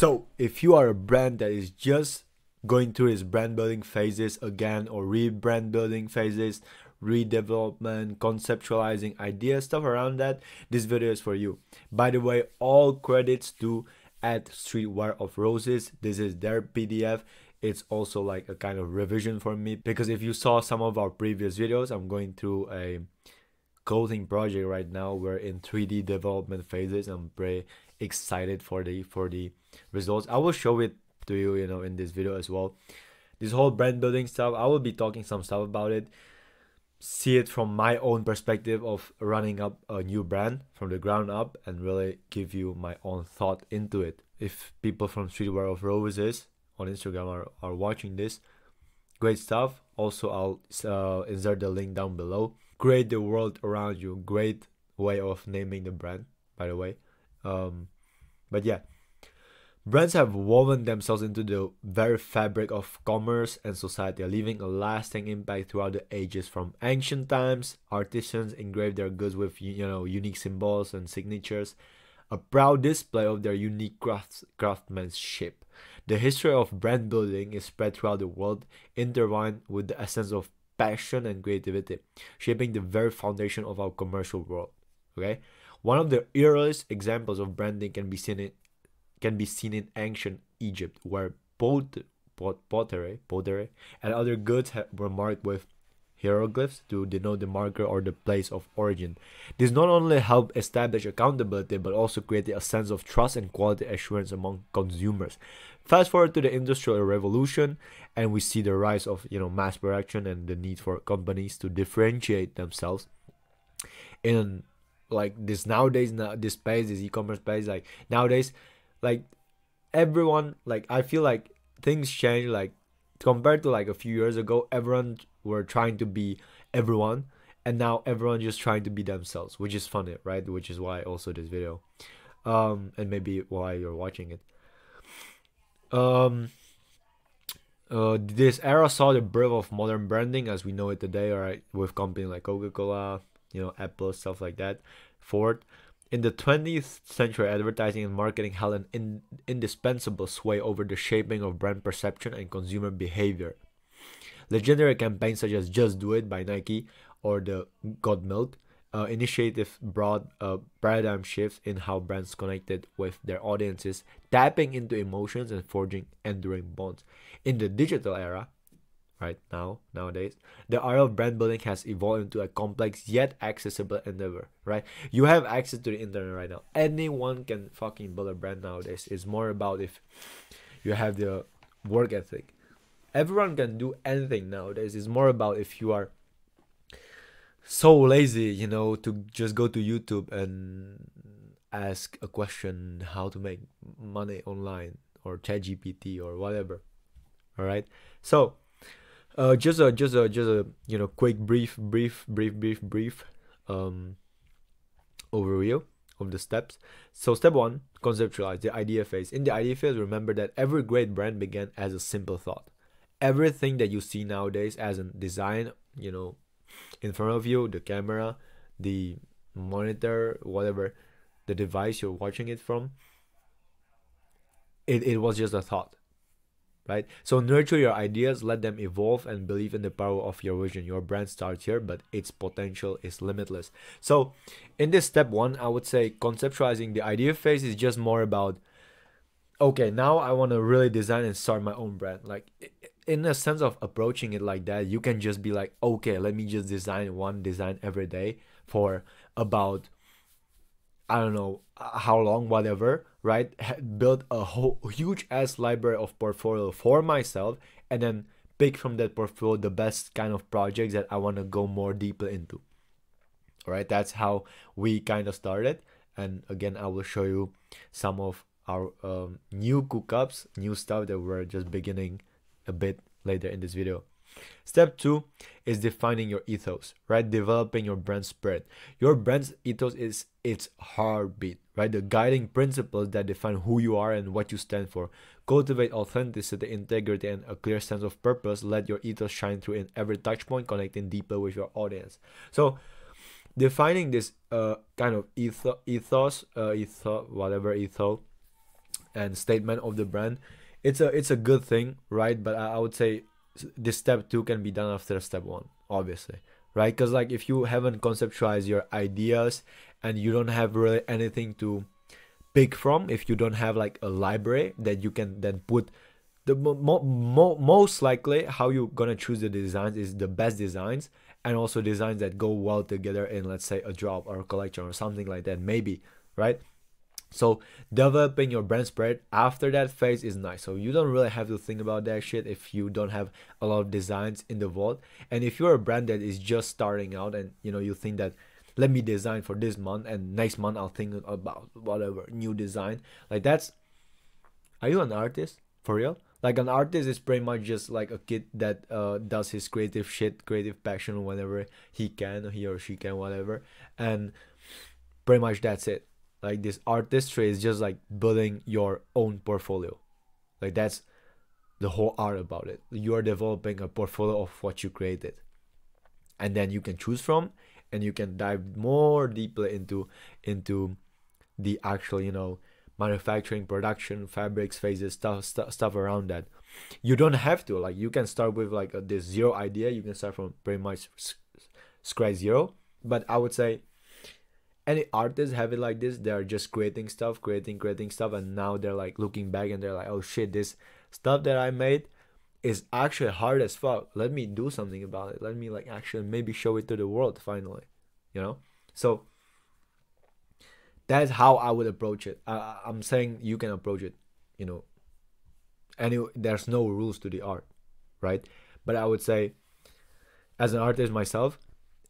So if you are a brand that is just going through its brand building phases again, or rebrand building phases, redevelopment, conceptualizing ideas, stuff around that, this video is for you. By the way, all credits to at Streetwear of Roses. This is their PDF. It's also like a kind of revision for me, because if you saw some of our previous videos, I'm going through a clothing project right now. We're in 3D development phases. I'm pretty excited for the results. I will show it to you, in this video as well. This whole brand building stuff, I will be talking some stuff about it. See it from my own perspective of running up a new brand from the ground up, and really give you my own thought into it. If people from Streetwear of Roses on Instagram are watching this, great stuff. Also, I'll insert the link down below. Create the world around you. Great way of naming the brand, by the way. But yeah, brands have woven themselves into the very fabric of commerce and society, leaving a lasting impact throughout the ages. From ancient times, artisans engraved their goods with unique symbols and signatures, a proud display of their unique craftsmanship. The history of brand building is spread throughout the world, intertwined with the essence of passion and creativity, shaping the very foundation of our commercial world. Okay, one of the earliest examples of branding can be seen in ancient Egypt, where pottery and other goods were marked with hieroglyphs to denote the marker or the place of origin. This not only helped establish accountability, but also created a sense of trust and quality assurance among consumers. Fast forward to the Industrial Revolution, and we see the rise of mass production and the need for companies to differentiate themselves in like this nowadays. This space, this e-commerce space, like nowadays, like everyone, like I feel like things change, like compared to like a few years ago. Everyone were trying to be everyone, and now everyone just trying to be themselves, which is funny, right? Which is why also this video, and maybe why you're watching it. This era saw the birth of modern branding as we know it today, right? With companies like Coca-Cola, Apple, stuff like that, Ford. In the 20th century, advertising and marketing held an indispensable sway over the shaping of brand perception and consumer behavior. Legendary campaigns such as Just Do It by Nike or the Got Milk initiative brought paradigm shifts in how brands connected with their audiences, tapping into emotions and forging enduring bonds. In the digital era, right nowadays, the art of brand building has evolved into a complex yet accessible endeavor, right? You have access to the internet right now. Anyone can fucking build a brand nowadays. It's more about if you have the work ethic. Everyone can do anything nowadays. It's more about if you are so lazy, to just go to YouTube and ask a question how to make money online, or ChatGPT or whatever. All right. So just a quick brief overview of the steps. So step 1, conceptualize the idea phase. In the idea phase, remember that every great brand began as a simple thought. Everything that you see nowadays as a design, in front of you, the camera, the monitor, whatever the device you're watching it from, it was just a thought, right? So nurture your ideas, let them evolve, and believe in the power of your vision. Your brand starts here, but its potential is limitless. So in this step 1, I would say conceptualizing the idea phase is just more about, okay, now I want to really design and start my own brand. Like in a sense of approaching it like that, you can just be like, okay, let me just design one design every day for about, I don't know how long, whatever, right? Build a whole huge ass library of portfolio for myself, and then pick from that portfolio the best kind of projects that I want to go more deeper into. All right, that's how we kind of started. And again, I will show you some of our new cookups, new stuff that we're just beginning a bit later in this video. Step 2 is defining your ethos, right? Developing your brand spirit. Your brand's ethos is its heartbeat, right? The guiding principles that define who you are and what you stand for. Cultivate authenticity, integrity, and a clear sense of purpose. Let your ethos shine through in every touch point, connecting deeper with your audience. So defining this kind of ethos, and statement of the brand, it's a good thing, right? But I would say this step two can be done after step one, obviously, right? Because like if you haven't conceptualized your ideas and you don't have really anything to pick from, if you don't have like a library that you can then put the most likely how you gonna choose the designs is the best designs, and also designs that go well together in, let's say, a drop or a collection or something like that, maybe, right? So developing your brand spread after that phase is nice. So you don't really have to think about that shit if you don't have a lot of designs in the vault. And if you're a brand that is just starting out and you think that let me design for this month and next month I'll think about whatever new design. Like that's, are you an artist for real? Like an artist is pretty much just like a kid that does his creative shit, creative passion whenever he can, he or she can, whatever, and pretty much that's it. Like this artistry is just like building your own portfolio. Like that's the whole art about it. You are developing a portfolio of what you created, and then you can choose from, and you can dive more deeply into the actual manufacturing, production, fabrics, phases, stuff around that. You don't have to, like, you can start with like this zero idea. You can start from pretty much scratch zero. But I would say any artists have it like this. They're just creating stuff, creating stuff, and now they're like looking back and they're like, oh shit, this stuff that I made is actually hard as fuck. Let me do something about it. Let me like actually maybe show it to the world finally, so that's how I would approach it. I'm saying you can approach it, and there's no rules to the art, right? But I would say, as an artist myself,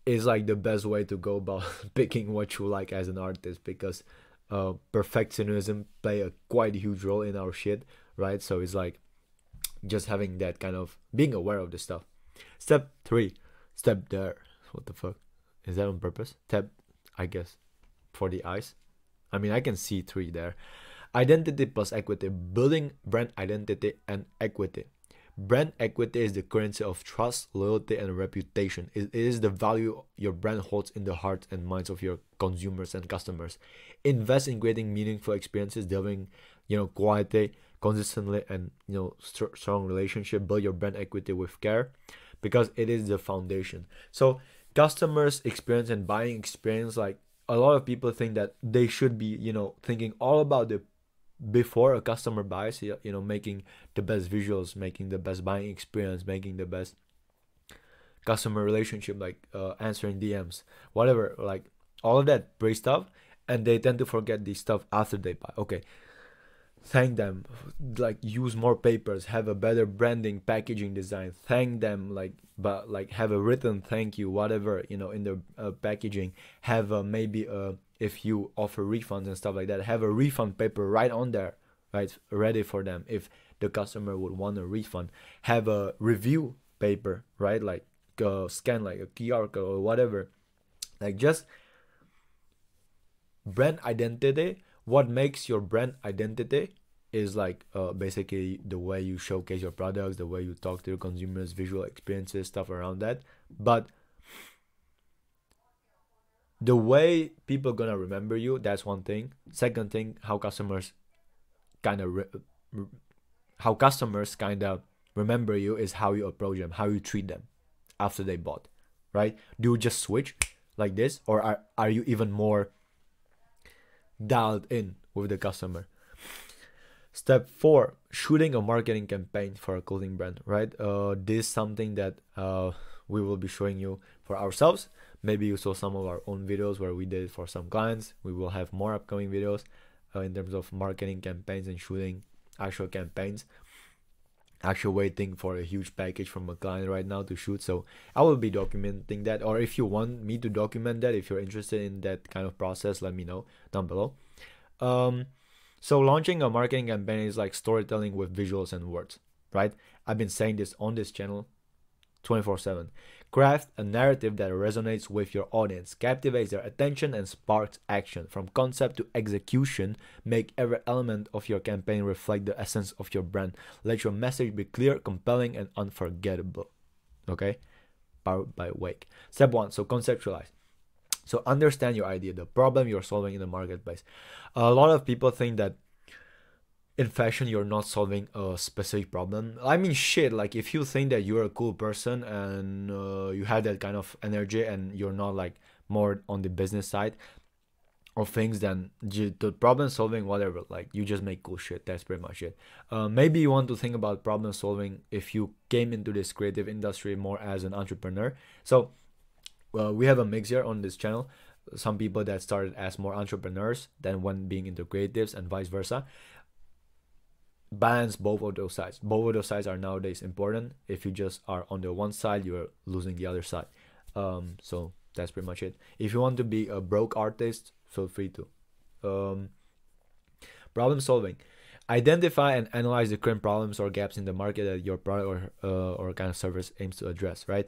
is like the best way to go about picking what you like as an artist, because perfectionism play a quite huge role in our shit, right? So it's like just having that kind of being aware of the stuff. Step 3, step there. What the fuck? Is that on purpose? Step, I guess, for the eyes. I mean, I can see 3 there. Identity plus equity. Building brand identity and equity. Brand equity is the currency of trust, loyalty, and reputation. It is the value your brand holds in the hearts and minds of your consumers and customers. Invest in creating meaningful experiences, delivering, quality consistently, and strong relationship. Build your brand equity with care, because it is the foundation. So customers experience and buying experience, like a lot of people think that they should be thinking all about the before a customer buys, making the best visuals, making the best buying experience, making the best customer relationship, like answering DMs, whatever, like all of that great stuff, and they tend to forget the stuff after they buy. Okay, thank them, like use more papers, have a better branding, packaging design, thank them, but have a written thank you, whatever, in the packaging, have maybe if you offer refunds and stuff like that, have a refund paper right on there, right, ready for them if the customer would want a refund. Have a review paper, right, like scan like a QR code or whatever. Like just brand identity. What makes your brand identity is like basically the way you showcase your products, the way you talk to your consumers, visual experiences, stuff around that. But the way people gonna remember you, that's one thing. Second thing, how customers kind of remember you is how you approach them, how you treat them after they bought, right? Do you just switch like this, or are you even more dialed in with the customer? Step 4, shooting a marketing campaign for a clothing brand, right? This is something that we will be showing you for ourselves. Maybe you saw some of our own videos where we did it for some clients. We will have more upcoming videos in terms of marketing campaigns and shooting actual campaigns. Actually waiting for a huge package from a client right now to shoot. So I will be documenting that, or if you want me to document that, if you're interested in that kind of process, let me know down below. So launching a marketing campaign is like storytelling with visuals and words, right? I've been saying this on this channel 24/7. Craft a narrative that resonates with your audience, captivates their attention, and sparks action. From concept to execution, make every element of your campaign reflect the essence of your brand. Let your message be clear, compelling, and unforgettable. Okay? Powered by Wake. Step 1, so conceptualize. So understand your idea, the problem you're solving in the marketplace. A lot of people think that in fashion you're not solving a specific problem. I mean, shit, like if you think that you're a cool person and you have that kind of energy and you're not like more on the business side of things, then the problem solving, whatever, like you just make cool shit. That's pretty much it. Maybe you want to think about problem solving if you came into this creative industry more as an entrepreneur. So we have a mix here on this channel. Some people that started as more entrepreneurs than when being into creatives and vice versa. Balance both of those sides. Both of those sides are nowadays important. If you just are on the one side, you're losing the other side. So that's pretty much it. If you want to be a broke artist, feel free to. Problem solving. Identify and analyze the current problems or gaps in the market that your product or kind of service aims to address, right?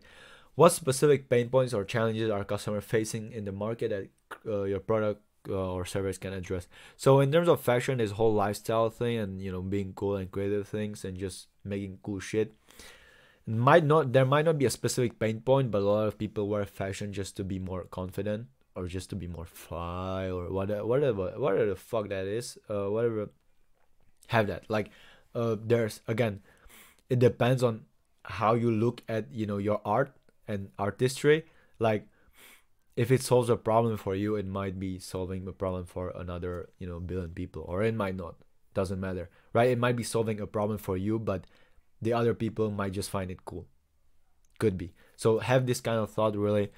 What specific pain points or challenges are customer facing in the market that your product or service can address? So in terms of fashion, this whole lifestyle thing and being cool and creative things and just making cool shit, there might not be a specific pain point, but a lot of people wear fashion just to be more confident or just to be more fly or whatever the fuck that is, whatever. Have that, like there's, again, it depends on how you look at your art and artistry. Like if it solves a problem for you, it might be solving a problem for another billion people, or it might not. Doesn't matter, right? It might be solving a problem for you, but the other people might just find it cool. Could be. So have this kind of thought, really.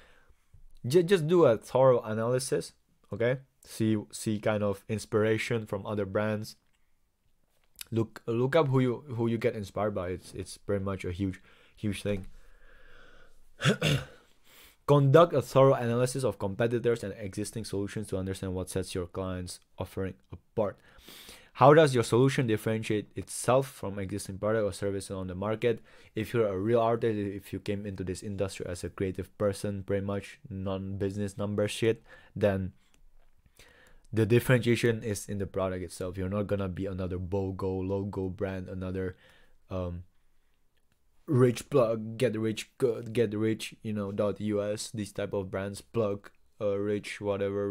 Just do a thorough analysis, okay? See kind of inspiration from other brands. Look up who you get inspired by. It's pretty much a huge thing. Conduct a thorough analysis of competitors and existing solutions to understand what sets your client's offering apart. How does your solution differentiate itself from existing product or service on the market? If you're a real artist, if you came into this industry as a creative person, pretty much non-business number shit, then the differentiation is in the product itself. You're not gonna be another BOGO logo brand, another rich plug, get rich good, get rich, .us, these type of brands, plug, rich whatever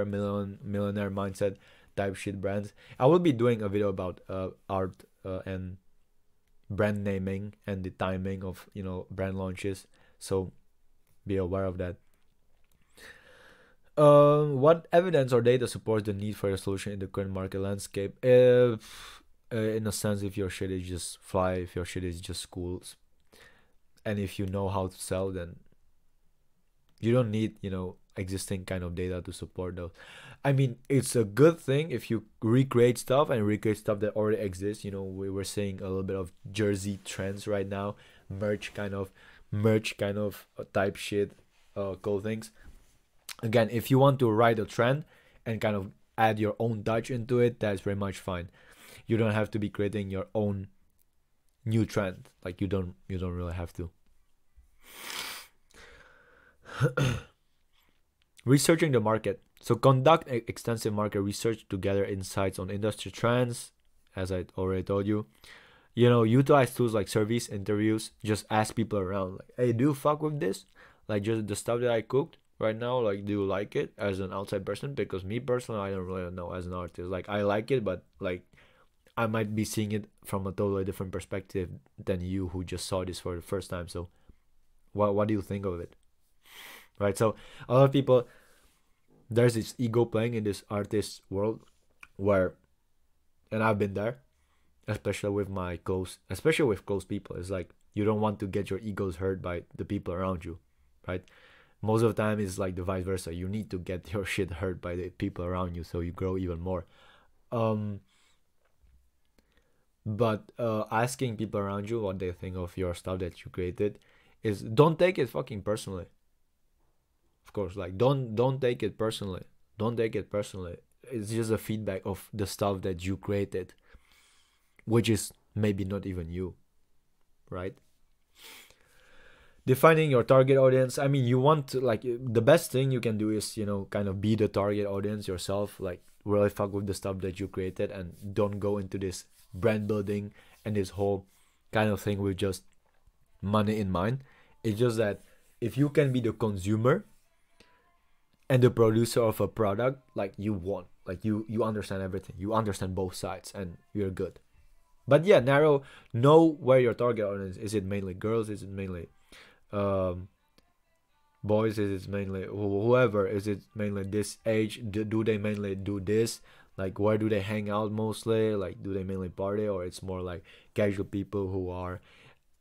millionaire mindset type shit brands. I will be doing a video about art and brand naming and the timing of brand launches, so be aware of that. What evidence or data supports the need for a solution in the current market landscape? In a sense, if your shit is just fly, if your shit is just cool, and if you know how to sell, then you don't need existing kind of data to support those. I mean, it's a good thing if you recreate stuff that already exists. We were seeing a little bit of jersey trends right now, merch kind of type shit, cool things. Again, if you want to ride a trend and kind of add your own touch into it, that's very much fine. You don't have to be creating your own new trend. Like you don't really have to. Researching the market. So conduct extensive market research to gather insights on industry trends, as I already told you. Utilize tools like surveys, interviews. Just ask people around, like, hey, do you fuck with this? Like, just the stuff that I cooked right now, like, do you like it, as an outside person? Because me personally, I don't really know as an artist. Like, I like it, but like I might be seeing it from a totally different perspective than you who just saw this for the first time. So what do you think of it? Right? So a lot of people, there's this ego playing in this artist world where, and I've been there, especially with close people. It's like you don't want to get your egos hurt by the people around you, right? Most of the time it's like the vice versa. You need to get your shit hurt by the people around you so you grow even more. But asking people around you what they think of your stuff that you created is, don't take it fucking personally. Of course, like don't take it personally. Don't take it personally. It's just a feedback of the stuff that you created, which is maybe not even you, right? Defining your target audience. I mean, you want to, like, the best thing you can do is kind of be the target audience yourself. Like, really fuck with the stuff that you created and don't go into this brand building and this whole kind of thing with just money in mind. It's just that if you can be the consumer and the producer of a product, like, you won. like you understand everything, you understand both sides, and you're good. But yeah, know where your target audience is. It mainly girls? Is it mainly um boys? Is it mainly whoever? Is it mainly this age? Do they mainly do this? Like, where do they hang out mostly? Like, do they mainly party, or it's more like casual people who are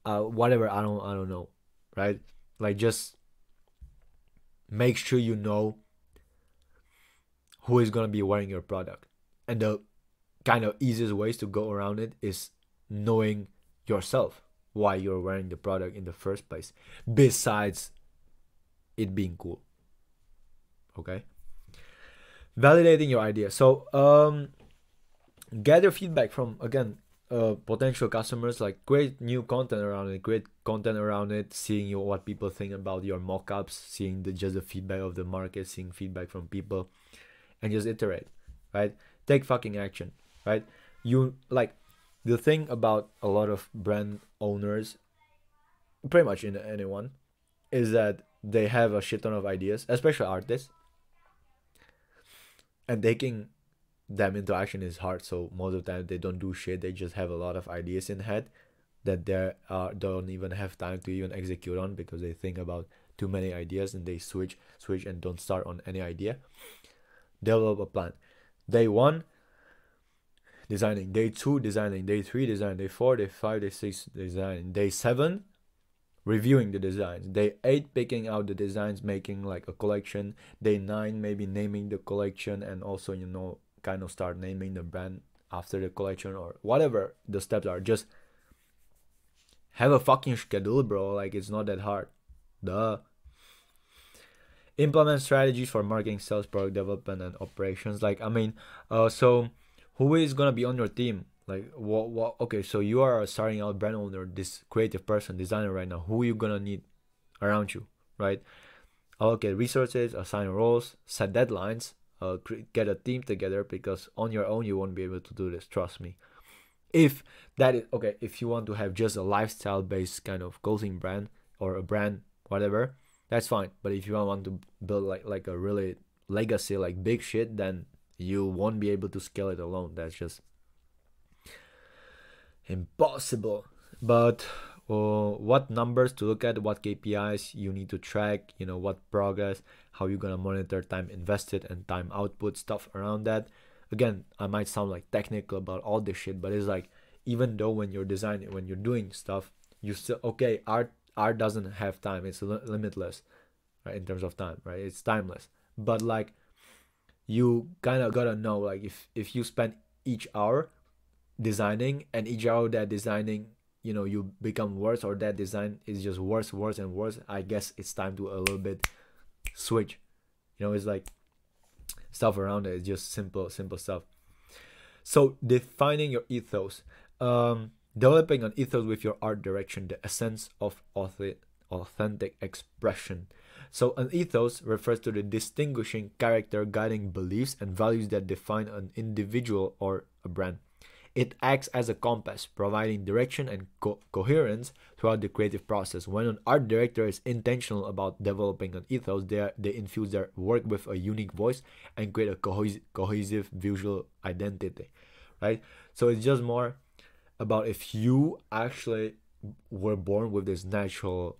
whatever? I don't know, right? Like, just make sure you know who is gonna be wearing your product. And the kind of easiest ways to go around it is knowing yourself why you're wearing the product in the first place, besides it being cool. Okay. Validating your idea. So gather feedback from, again, potential customers. Like, create new content around it, create content around it, seeing what people think about your mock-ups, seeing just the feedback of the market, seeing feedback from people, and just iterate, right? Take fucking action, right? You, like, the thing about a lot of brand owners, pretty much in anyone, is that they have a shit ton of ideas, especially artists, and taking them into action is hard. So most of the time they don't do shit. They just have a lot of ideas in head that they don't even have time to even execute on, because they think about too many ideas and they switch and don't start on any idea. Develop a plan. Day 1, designing. Day 2, designing. Day 3, design. Day 4, day 5, day 6, designing. Day 7, reviewing the designs. Day 8, picking out the designs, making like a collection. Day 9, maybe naming the collection, and also, kind of start naming the brand after the collection, or whatever the steps are. Just have a fucking schedule, bro. Like, it's not that hard. Duh. Implement strategies for marketing, sales, product development, and operations. Like, I mean, so who is gonna be on your team? Like, what? Okay, so you are a starting out brand owner, this creative person, designer right now. Who are you gonna need around you, right? Allocate resources, assign roles, set deadlines, get a team together, because on your own you won't be able to do this. Trust me. If that is okay, if you want to have just a lifestyle based kind of clothing brand, or a brand, whatever, that's fine. But if you want to build like a really legacy, like big shit, then you won't be able to scale it alone. That's just impossible. But what numbers to look at, what KPIs you need to track, what progress, how you're gonna monitor time invested and time output, stuff around that. Again, I might sound like technical about all this shit, but it's like, even though when you're designing, when you're doing stuff, you still, okay, art doesn't have time, it's limitless, right? In terms of time, right? It's timeless. But like, you kind of gotta know, like, if you spend each hour designing, and each hour that designing, you become worse, or that design is just worse and worse, I guess it's time to a little bit switch. It's like stuff around it. It's just simple stuff. So defining your ethos, developing an ethos with your art direction, the essence of authentic expression. So an ethos refers to the distinguishing character, guiding beliefs and values that define an individual or a brand. It acts as a compass, providing direction and coherence throughout the creative process. When an art director is intentional about developing an ethos, they infuse their work with a unique voice and create a cohesive visual identity, right? So it's just more about, if you actually were born with this natural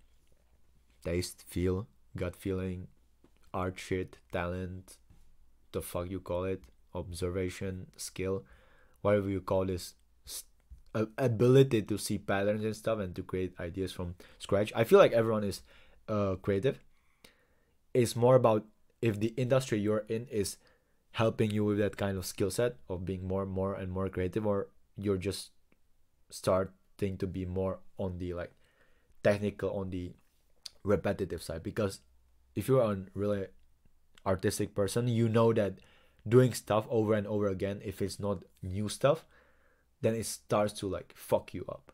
taste, feel, gut feeling, art shit, talent, the fuck you call it, observation, skill, whatever you call this, ability to see patterns and stuff, and to create ideas from scratch. I feel like everyone is creative. It's more about if the industry you're in is helping you with that kind of skill set of being more and more creative, or you're just starting to be more on the like technical, on the repetitive side. Because if you're a really artistic person, you know that doing stuff over and over again, if it's not new stuff, then it starts to like fuck you up.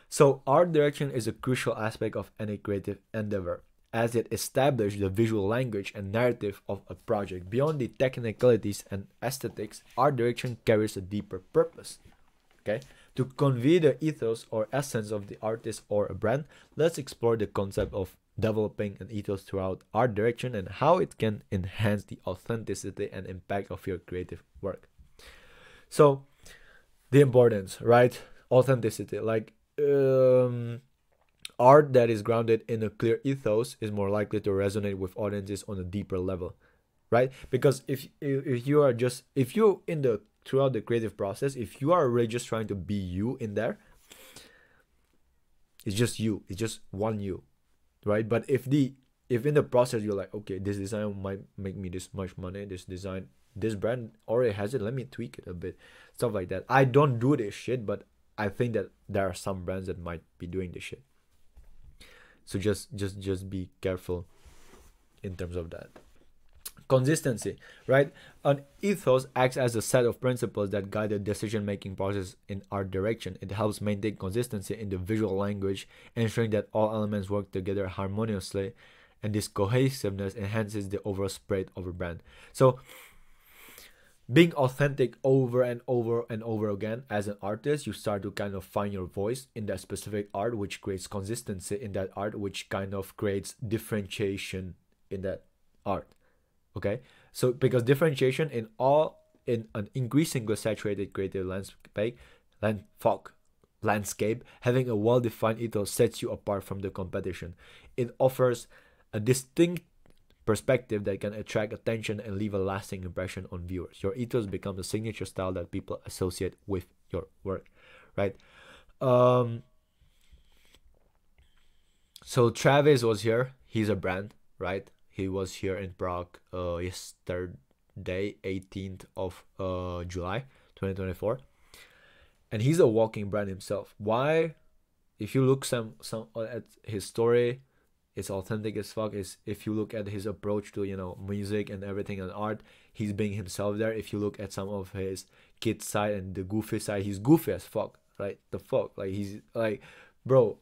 So art direction is a crucial aspect of any creative endeavor, as it establishes the visual language and narrative of a project. Beyond the technicalities and aesthetics, art direction carries a deeper purpose. Okay, to convey the ethos or essence of the artist or a brand, let's explore the concept of developing an ethos throughout art direction, and how it can enhance the authenticity and impact of your creative work. So the importance, right? Authenticity, like art that is grounded in a clear ethos is more likely to resonate with audiences on a deeper level, right? Because if you are just, if you in the throughout the creative process, if you are really just trying to be you in there, it's just you, it's just one you, right? But if in the process you're like, okay, this design might make me this much money, this design, this brand already has it, let me tweak it a bit, stuff like that. I don't do this shit, but I think that there are some brands that might be doing this shit. So just be careful in terms of that. Consistency, right? An ethos acts as a set of principles that guide the decision-making process in art direction. It helps maintain consistency in the visual language, ensuring that all elements work together harmoniously, and this cohesiveness enhances the overall spirit of a brand. So being authentic over and over and over again as an artist, you start to kind of find your voice in that specific art, which creates consistency in that art, which kind of creates differentiation in that art. Okay, so because differentiation in an increasingly saturated creative landscape, having a well-defined ethos sets you apart from the competition. It offers a distinct perspective that can attract attention and leave a lasting impression on viewers. Your ethos becomes a signature style that people associate with your work, right? So Travis was here. He's a brand, right? He was here in Prague yesterday, 18th of July 2024, and he's a walking brand himself. Why? If you look some at his story, it's authentic as fuck. Is if you look at his approach to, you know, music and everything and art, he's being himself there. If you look at some of his kid side and the goofy side, he's goofy as fuck, right? The fuck, like he's like, bro,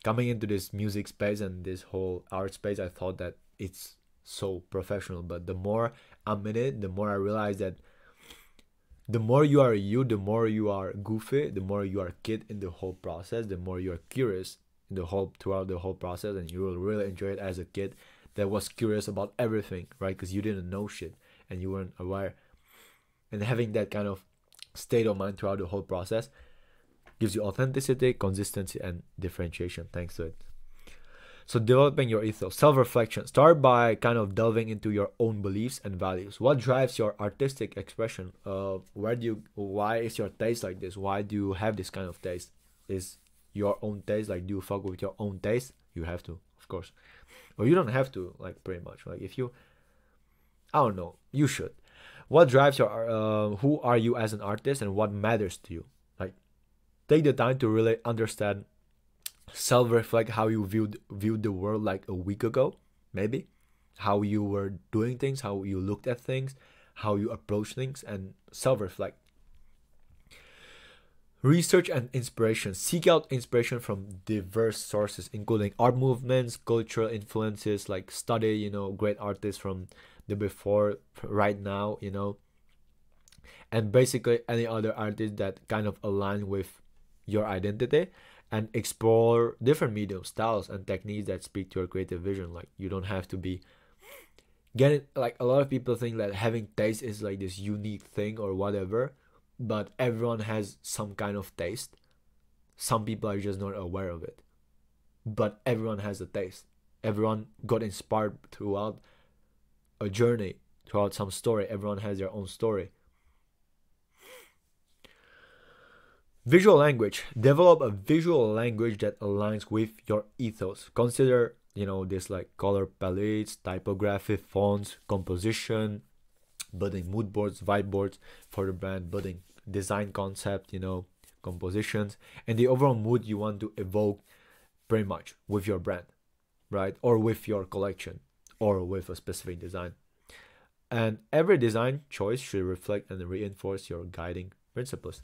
coming into this music space and this whole art space, I thought that it's so professional, but the more I'm in it, the more I realize that the more you are you, the more you are goofy, the more you are kid in the whole process, the more you are curious in the whole throughout the whole process, and you will really enjoy it as a kid that was curious about everything, right? Because you didn't know shit and you weren't aware, and having that kind of state of mind throughout the whole process gives you authenticity, consistency, and differentiation thanks to it. So developing your ethos, self-reflection. Start by kind of delving into your own beliefs and values. What drives your artistic expression? Why is your taste like this? Why do you have this kind of taste? Is your own taste, like, do you fuck with your own taste? You have to, of course. Or you don't have to, like, pretty much. Like, if you, I don't know, you should. What drives your, who are you as an artist and what matters to you? Like, take the time to really understand, self-reflect how you viewed the world like a week ago, maybe how you were doing things, how you looked at things, how you approach things, and self-reflect. Research and inspiration. Seek out inspiration from diverse sources, including art movements, cultural influences, like study, you know, great artists from the before, right now, you know, and basically any other artist that kind of align with your identity, and explore different mediums, styles, and techniques that speak to your creative vision. Like, you don't have to be getting, like, a lot of people think that having taste is like this unique thing or whatever, but everyone has some kind of taste. Some people are just not aware of it, but everyone has a taste. Everyone got inspired throughout a journey, throughout some story. Everyone has their own story. Visual language. Develop a visual language that aligns with your ethos. Consider, you know, this like color palettes, typography, fonts, composition, building mood boards, vibe boards for the brand, building design concept, you know, compositions, and the overall mood you want to evoke pretty much with your brand, right? Or with your collection, or with a specific design. And every design choice should reflect and reinforce your guiding principles.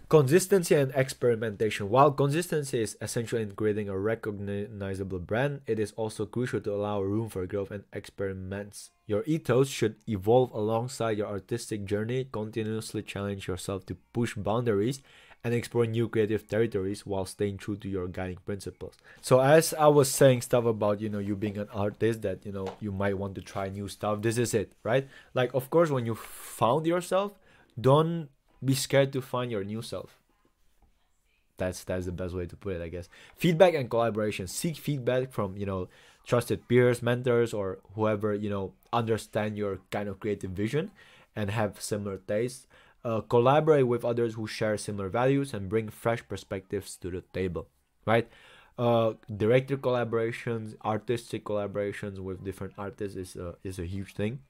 Consistency and experimentation. While consistency is essential in creating a recognizable brand, it is also crucial to allow room for growth and experiments. Your ethos should evolve alongside your artistic journey, continuously challenge yourself to push boundaries and explore new creative territories while staying true to your guiding principles. So as I was saying stuff about, you being an artist, that, you might want to try new stuff. This is it, right? Like, of course, when you found yourself, don't be scared to find your new self. That's the best way to put it, I guess. Feedback and collaboration. Seek feedback from, trusted peers, mentors, or whoever, understand your kind of creative vision and have similar tastes. Collaborate with others who share similar values and bring fresh perspectives to the table, right? Director collaborations, artistic collaborations with different artists is a huge thing.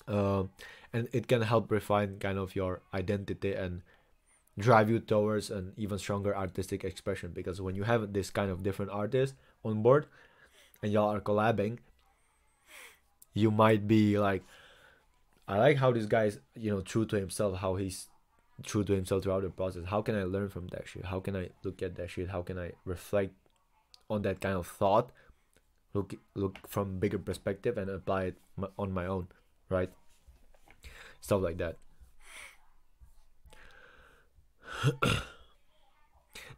uh, and it can help refine kind of your identity and drive you towards an even stronger artistic expression, because when you have this kind of different artists on board and y'all are collabing, you might be like, I like how this guy is, true to himself, how he's true to himself throughout the process. How can I learn from that shit? How can I look at that shit? How can I reflect on that kind of thought, look from bigger perspective and apply it on my own, right? Stuff like that.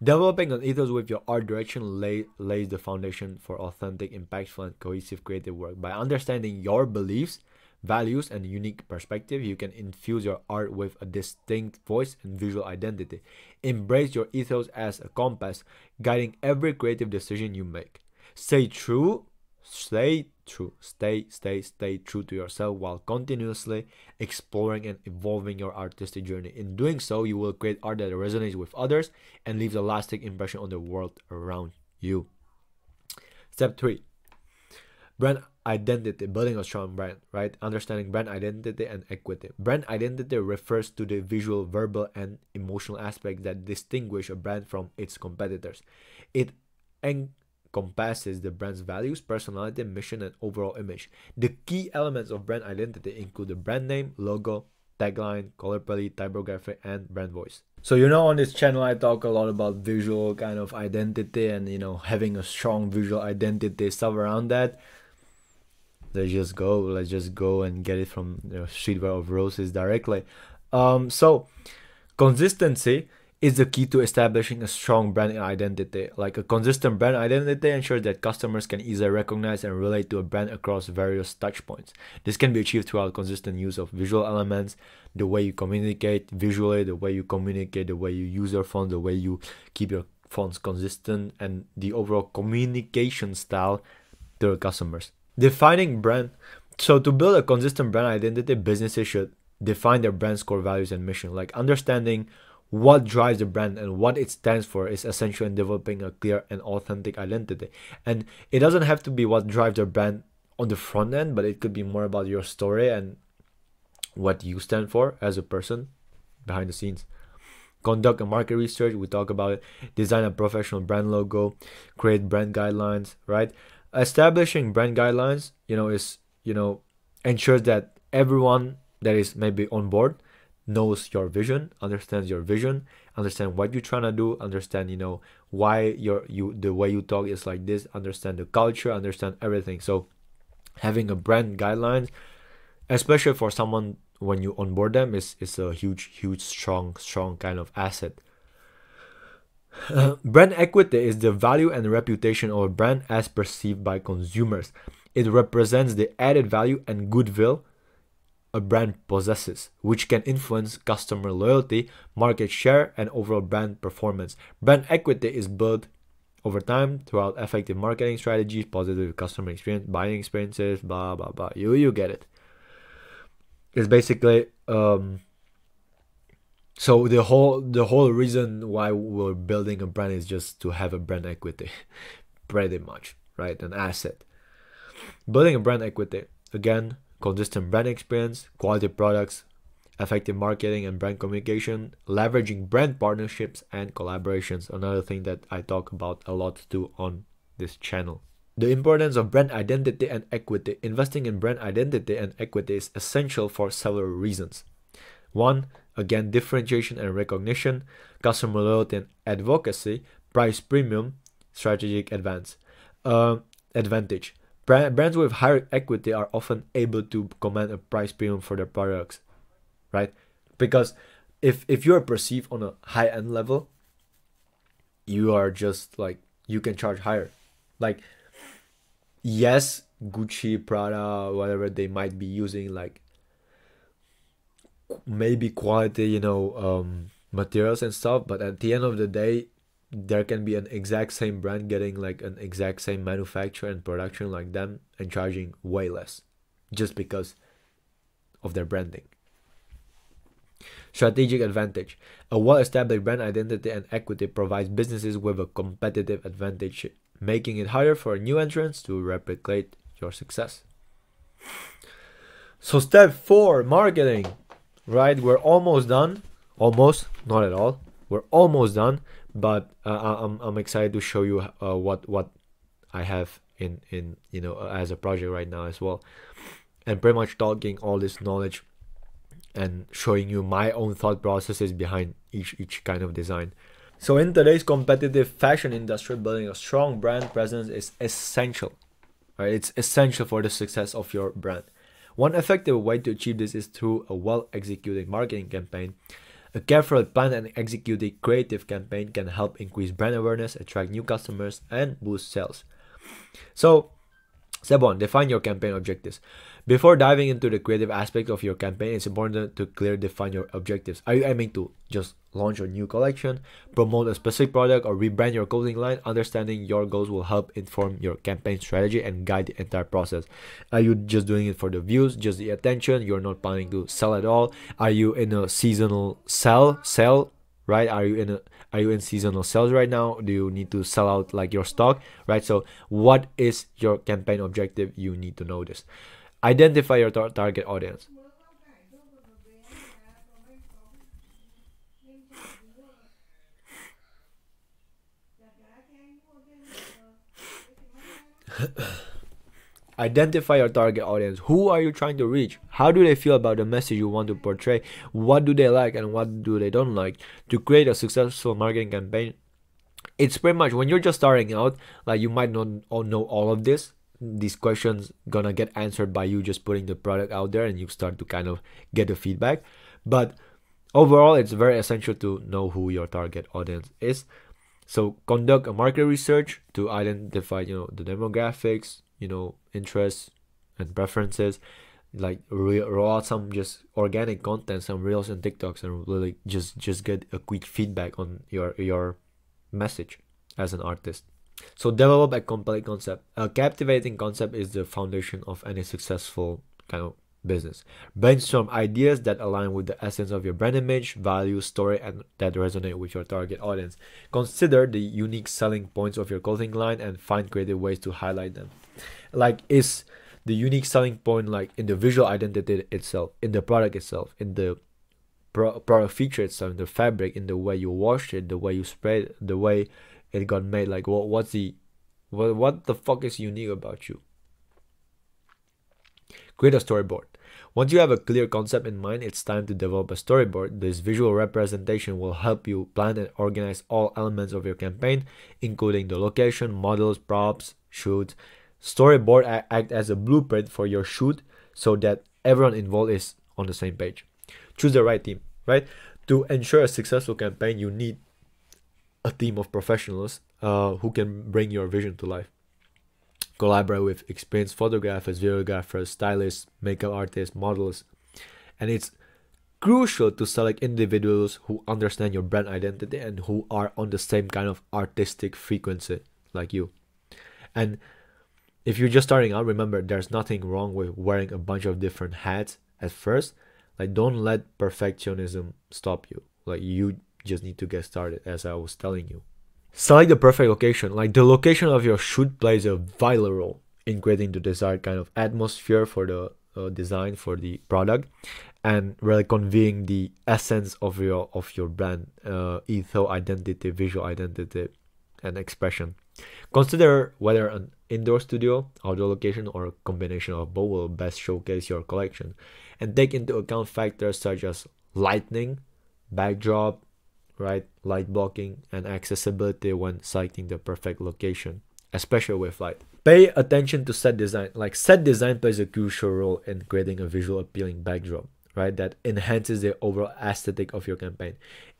Developing an ethos with your art direction lays the foundation for authentic, impactful, and cohesive creative work. By understanding your beliefs, values, and unique perspective, you can infuse your art with a distinct voice and visual identity. Embrace your ethos as a compass, guiding every creative decision you make. Stay true Stay true. Stay true to yourself while continuously exploring and evolving your artistic journey. In doing so, you will create art that resonates with others and leaves a lasting impression on the world around you. Step 3. Brand identity, building a strong brand, right? Understanding brand identity and equity. Brand identity refers to the visual, verbal, and emotional aspects that distinguish a brand from its competitors. It encompasses the brand's values, personality, mission, and overall image. The key elements of brand identity include the brand name, logo, tagline, color palette, typography, and brand voice. So, on this channel, I talk a lot about visual kind of identity and, having a strong visual identity, stuff around that. Let's just go and get it from Streetwear of Roses directly. So consistency is the key to establishing a strong brand identity. Like, a consistent brand identity ensures that customers can easily recognize and relate to a brand across various touch points. This can be achieved throughout consistent use of visual elements, the way you communicate visually, the way you communicate, the way you use your fonts, the way you keep your fonts consistent, and the overall communication style to the customers. Defining brand. So to build a consistent brand identity, businesses should define their brand's core values and mission. Like, understanding what drives the brand and what it stands for is essential in developing a clear and authentic identity. And it doesn't have to be what drives the brand on the front end, but it could be more about your story and what you stand for as a person behind the scenes. Conduct a market research, we talk about it. Design a professional brand logo, create brand guidelines, right? Establishing brand guidelines, ensures that everyone that is maybe on board knows your vision, understands your vision, understand what you're trying to do, understand, why the way you talk is like this, understand the culture, understand everything. So having a brand guidelines, especially for someone when you onboard them, is a huge, strong kind of asset. Brand equity is the value and reputation of a brand as perceived by consumers. It represents the added value and goodwill a brand possesses, which can influence customer loyalty, market share, and overall brand performance. Brand equity is built over time throughout effective marketing strategies, positive customer experience, buying experiences, blah blah blah. You get it. It's basically so the whole reason why we're building a brand is just to have a brand equity, pretty much, right? An asset. Building a brand equity, again, consistent brand experience, quality products, effective marketing and brand communication, leveraging brand partnerships and collaborations. Another thing that I talk about a lot too on this channel. The importance of brand identity and equity. Investing in brand identity and equity is essential for several reasons. One, Again, differentiation and recognition, customer loyalty and advocacy, price premium, strategic advantage. Brands with higher equity are often able to command a price premium for their products, right? Because if you're perceived on a high end level, you are just like, you can charge higher. Like, yes, Gucci, Prada, whatever they might be using, like maybe quality, materials and stuff, but at the end of the day, there can be an exact same brand getting like an exact same manufacturer and production like them and charging way less just because of their branding. Strategic advantage. A well-established brand identity and equity provides businesses with a competitive advantage, making it harder for new entrants to replicate your success. So step 4, marketing. Right, we're almost done. Almost, not at all. We're almost done, but I'm excited to show you what I have in as a project right now as well, and pretty much talking all this knowledge and showing you my own thought processes behind each kind of design. So in today's competitive fashion industry, building a strong brand presence is essential. Right, it's essential for the success of your brand. One effective way to achieve this is through a well-executed marketing campaign. A carefully planned and executed creative campaign can help increase brand awareness, attract new customers, and boost sales. So, step 1, define your campaign objectives. Before diving into the creative aspect of your campaign, it's important to clearly define your objectives. Are you aiming to just launch a new collection, promote a specific product, or rebrand your clothing line? Understanding your goals will help inform your campaign strategy and guide the entire process. Are you just doing it for the views, just the attention? You're not planning to sell at all? Are you in a seasonal sell, right? Are you in seasonal sales right now? Do you need to sell out like your stock, right? So what is your campaign objective? You need to know this. Identify your target audience. Identify your target audience. Who are you trying to reach? How do they feel about the message you want to portray? What do they like and what do they don't like? To create a successful marketing campaign, it's pretty much when you're just starting out, like you might not know all of this. These questions gonna get answered by you just putting the product out there and you start to kind of get the feedback. But overall, it's very essential to know who your target audience is. So conduct a market research to identify, the demographics, interests and preferences. Like roll out some just organic content, some reels and TikToks, and really just get a quick feedback on your message as an artist. So develop a compelling concept. A captivating concept is the foundation of any successful kind of business. Brainstorm ideas that align with the essence of your brand image, value, story, and that resonate with your target audience. Consider the unique selling points of your clothing line and find creative ways to highlight them. Like, is the unique selling point like in the visual identity itself, in the product itself, in the product feature itself, in the fabric, in the way you wash it, the way you spray it, the way it got made? Like, what the fuck is unique about you? Create a storyboard. Once you have a clear concept in mind, it's time to develop a storyboard. This visual representation will help you plan and organize all elements of your campaign, including the location, models, props, shoots. Storyboard act as a blueprint for your shoot so that everyone involved is on the same page. Choose the right team, right? To ensure a successful campaign, you need a team of professionals who can bring your vision to life. Collaborate with experienced photographers, videographers, stylists, makeup artists, models. And it's crucial to select individuals who understand your brand identity and who are on the same kind of artistic frequency like you. And if you're just starting out, remember, there's nothing wrong with wearing a bunch of different hats at first. Like, don't let perfectionism stop you. Like, you just need to get started, as I was telling you. Select the perfect location. Like, the location of your shoot plays a vital role in creating the desired kind of atmosphere for the design for the product, and really conveying the essence of your brand, ethos, identity, visual identity, and expression. Consider whether an indoor studio, outdoor location, or a combination of both will best showcase your collection, and take into account factors such as lighting, backdrop, right, light blocking, and accessibility when selecting the perfect location, especially with light. Pay attention to set design. Like, set design plays a crucial role in creating a visual appealing backdrop, right, that enhances the overall aesthetic of your campaign.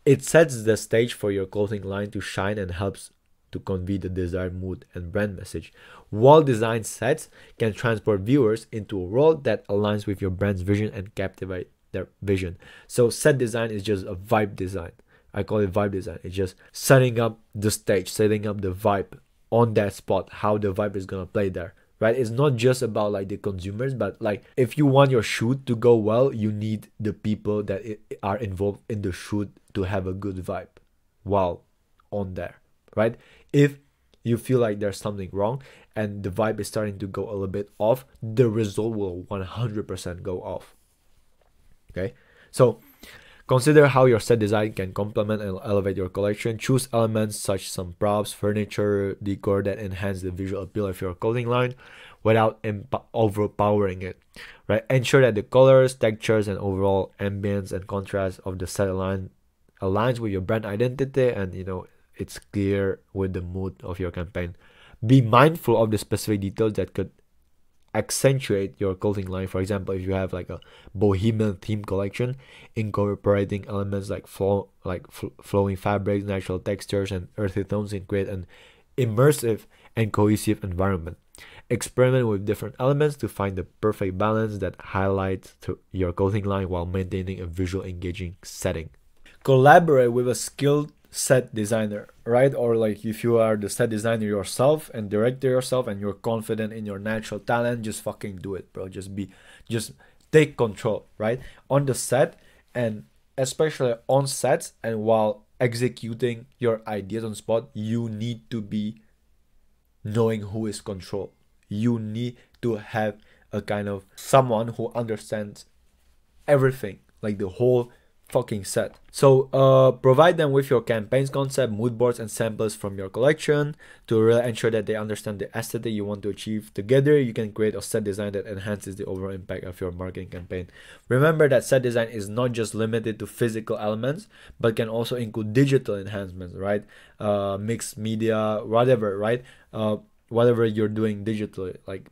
It sets the stage for your clothing line to shine and helps to convey the desired mood and brand message. Well-designed sets can transport viewers into a world that aligns with your brand's vision and captivate their vision. So set design is just a vibe design. I call it vibe design. It's just setting up the stage, setting up the vibe on that spot, how the vibe is gonna play there, right? It's not just about like the consumers, but like if you want your shoot to go well, you need the people that are involved in the shoot to have a good vibe while on there, right? If you feel like there's something wrong and the vibe is starting to go a little bit off, the result will 100% go off. Okay, so consider how your set design can complement and elevate your collection. Choose elements such as some props, furniture, decor that enhance the visual appeal of your clothing line without overpowering it, right? Ensure that the colors, textures, and overall ambience and contrast of the set aligns with your brand identity, and it's clear with the mood of your campaign. Be mindful of the specific details that could accentuate your clothing line. For example, if you have like a bohemian theme collection, incorporating elements like flowing fabrics, natural textures, and earthy tones can create an immersive and cohesive environment. Experiment with different elements to find the perfect balance that highlights your clothing line while maintaining a visual engaging setting. Collaborate with a skilled set designer, right? Or like if you are the set designer yourself and director yourself and you're confident in your natural talent, just fucking do it, bro. Just take control, right? On the set, and especially on sets and while executing your ideas on spot, you need to be knowing who is control. You need to have a kind of someone who understands everything, like the whole fucking set. So provide them with your campaign's concept, mood boards, and samples from your collection to really ensure that they understand the aesthetic you want to achieve. Together you can create a set design that enhances the overall impact of your marketing campaign. Remember that set design is not just limited to physical elements, but can also include digital enhancements, right? Mixed media, whatever, right? Whatever you're doing digitally, like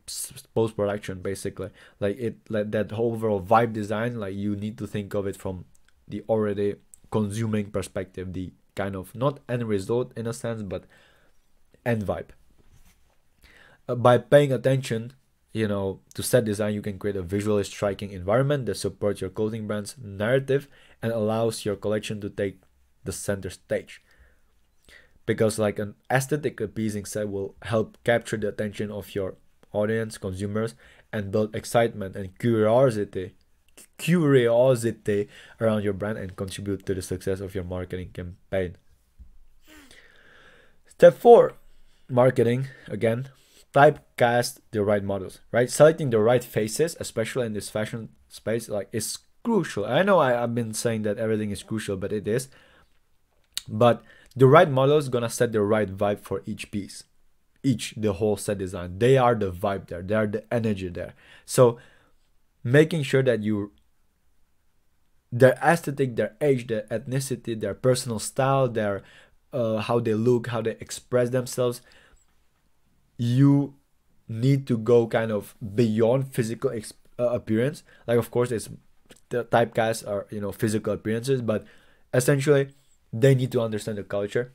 post-production, basically, like that overall vibe design, like you need to think of it from the already consuming perspective, the kind of not end result in a sense, but end vibe. By paying attention, to set design, you can create a visually striking environment that supports your clothing brand's narrative and allows your collection to take the center stage. Because like an aesthetic appeasing set will help capture the attention of your audience, consumers, and build excitement and curiosity around your brand and contribute to the success of your marketing campaign. Step 4, marketing. Again, typecast the right models, right? Selecting the right faces, especially in this fashion space, like is crucial. I know I've been saying that everything is crucial, but it is. But the right model is gonna set the right vibe for each piece, the whole set design. They are the vibe there. They are the energy there. So making sure that their aesthetic, their age, their ethnicity, their personal style, their how they look, how they express themselves, you need to go kind of beyond physical appearance. Like, of course, it's the typecasts are physical appearances, but essentially they need to understand the culture,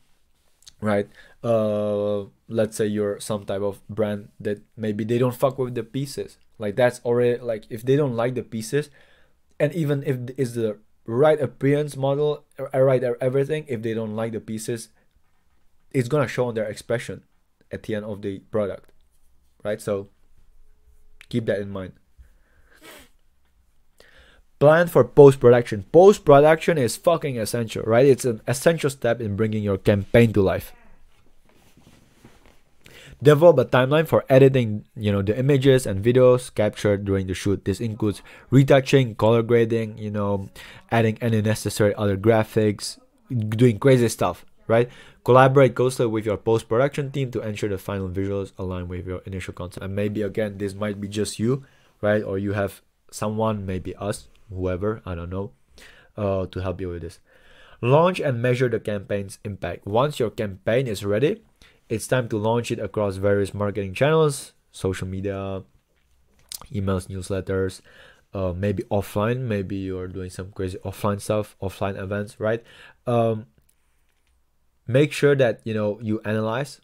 right? Let's say you're some type of brand that maybe they don't fuck with the pieces. Like, that's already, like, if they don't like the pieces, and even if it's the right appearance model, right, everything, if they don't like the pieces, it's gonna show on their expression at the end of the product, right? So keep that in mind. Plan for post-production. Post-production is fucking essential, right? It's an essential step in bringing your campaign to life. Develop a timeline for editing, the images and videos captured during the shoot. This includes retouching, color grading, adding any necessary other graphics, doing crazy stuff, right? Collaborate closely with your post-production team to ensure the final visuals align with your initial concept. And maybe, again, this might be just you, right? Or you have someone, maybe us, whoever, I don't know, to help you with this. Launch and measure the campaign's impact. Once your campaign is ready, it's time to launch it across various marketing channels, social media, emails, newsletters, maybe offline. Maybe you're doing some crazy offline stuff, offline events, right? Make sure that you analyze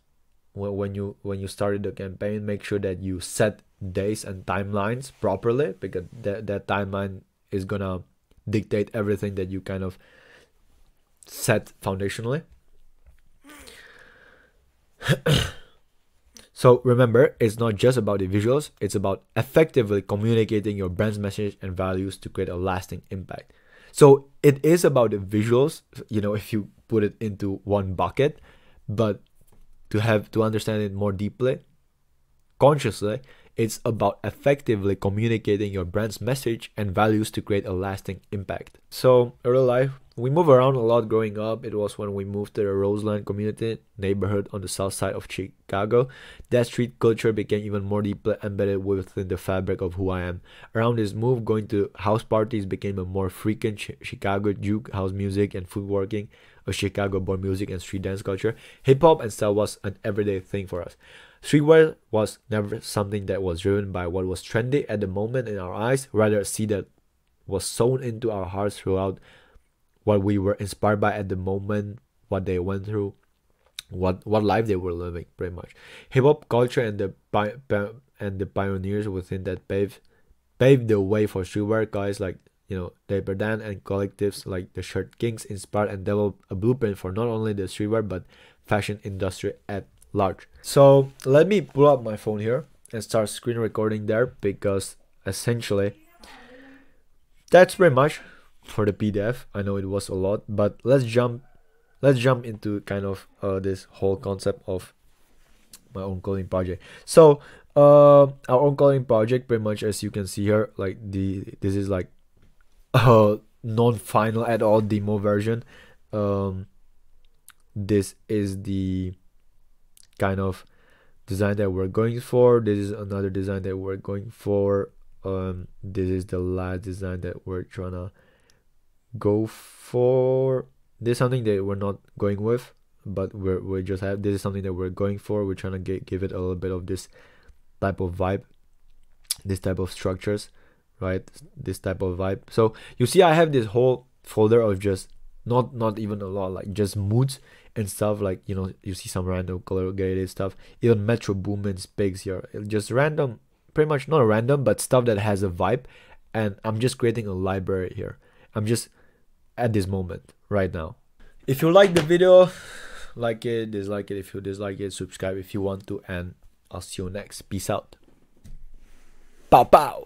when you started the campaign. Make sure that you set days and timelines properly, because that timeline is gonna dictate everything that you kind of set foundationally. So remember, it's not just about the visuals, it's about effectively communicating your brand's message and values to create a lasting impact. So it is about the visuals, if you put it into one bucket, but to understand it more deeply, consciously, it's about effectively communicating your brand's message and values to create a lasting impact. So in real life, we move around a lot growing up. It was when we moved to the Roseland community neighborhood on the south side of Chicago. That street culture became even more deeply embedded within the fabric of who I am. Around this move, going to house parties became a more frequent Chicago juke house music and footworking, a Chicago-born music and street dance culture. Hip-hop and style was an everyday thing for us. Streetwear was never something that was driven by what was trendy at the moment in our eyes, rather a seed that was sown into our hearts throughout what we were inspired by at the moment, what they went through, what life they were living, pretty much. Hip-hop culture and the pioneers within that paved the way for streetwear. Guys like Dapper Dan and collectives like the Shirt Kings inspired and developed a blueprint for not only the streetwear but fashion industry at large. So let me pull up my phone here and start screen recording there, because essentially that's pretty much for the PDF. I know it was a lot, but let's jump into kind of this whole concept of my own clothing project. So our own clothing project, pretty much as you can see here, like this is like non-final at all demo version. This is the kind of design that we're going for. This is another design that we're going for. This is the last design that we're trying to go for. This is something that we're not going with, but we just have, this is something that we're going for. We're trying to give it a little bit of this type of vibe, this type of structures, right? This type of vibe. So you see I have this whole folder of just not even a lot, like just moods and stuff, like you see some random color graded stuff, even Metro Boomin's pigs here, just random, pretty much not random, but stuff that has a vibe. And I'm just creating a library here. I'm just at this moment right now. If you like the video, like it, dislike it. If you dislike it, subscribe if you want to, and I'll see you next. Peace out. Pow pow.